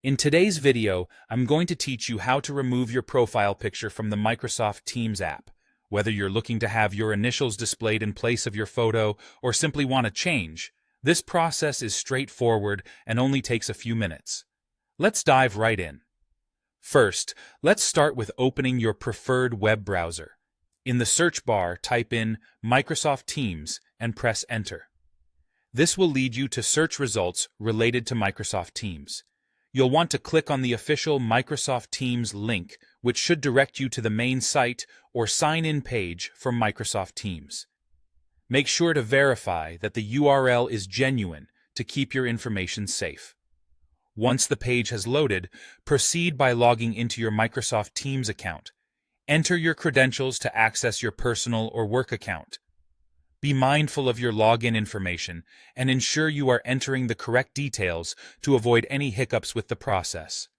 In today's video, I'm going to teach you how to remove your profile picture from the Microsoft Teams app. Whether you're looking to have your initials displayed in place of your photo or simply want to change, this process is straightforward and only takes a few minutes. Let's dive right in. First, let's start with opening your preferred web browser. In the search bar, type in Microsoft Teams and press Enter. This will lead you to search results related to Microsoft Teams. You'll want to click on the official Microsoft Teams link, which should direct you to the main site or sign-in page for Microsoft Teams. Make sure to verify that the URL is genuine to keep your information safe. Once the page has loaded, proceed by logging into your Microsoft Teams account. Enter your credentials to access your personal or work account. Be mindful of your login information and ensure you are entering the correct details to avoid any hiccups with the process.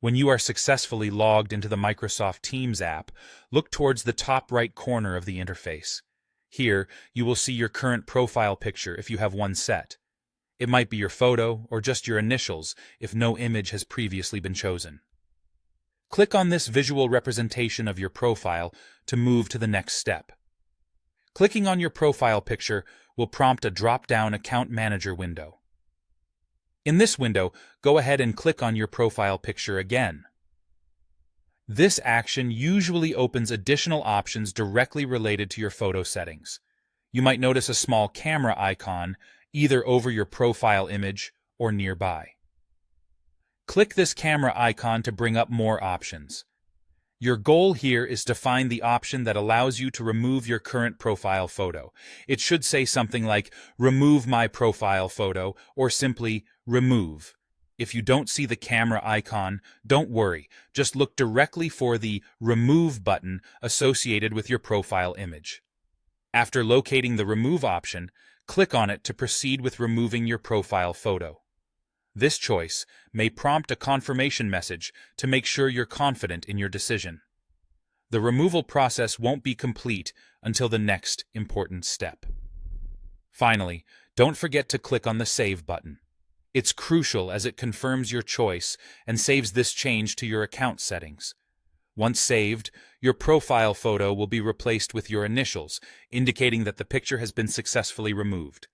When you are successfully logged into the Microsoft Teams app, look towards the top right corner of the interface. Here, you will see your current profile picture if you have one set. It might be your photo or just your initials if no image has previously been chosen. Click on this visual representation of your profile to move to the next step. Clicking on your profile picture will prompt a drop-down Account Manager window. In this window, go ahead and click on your profile picture again. This action usually opens additional options directly related to your photo settings. You might notice a small camera icon either over your profile image or nearby. Click this camera icon to bring up more options. Your goal here is to find the option that allows you to remove your current profile photo. It should say something like "Remove my profile photo" or simply "Remove." If you don't see the camera icon, don't worry. Just look directly for the Remove button associated with your profile image. After locating the Remove option, click on it to proceed with removing your profile photo. This choice may prompt a confirmation message to make sure you're confident in your decision. The removal process won't be complete until the next important step. Finally, don't forget to click on the Save button. It's crucial as it confirms your choice and saves this change to your account settings. Once saved, your profile photo will be replaced with your initials, indicating that the picture has been successfully removed.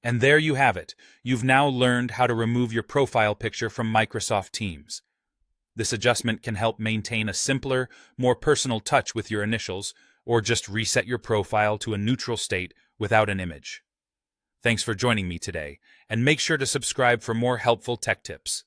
And there you have it. You've now learned how to remove your profile picture from Microsoft Teams. This adjustment can help maintain a simpler, more personal touch with your initials, or just reset your profile to a neutral state without an image. Thanks for joining me today, and make sure to subscribe for more helpful tech tips.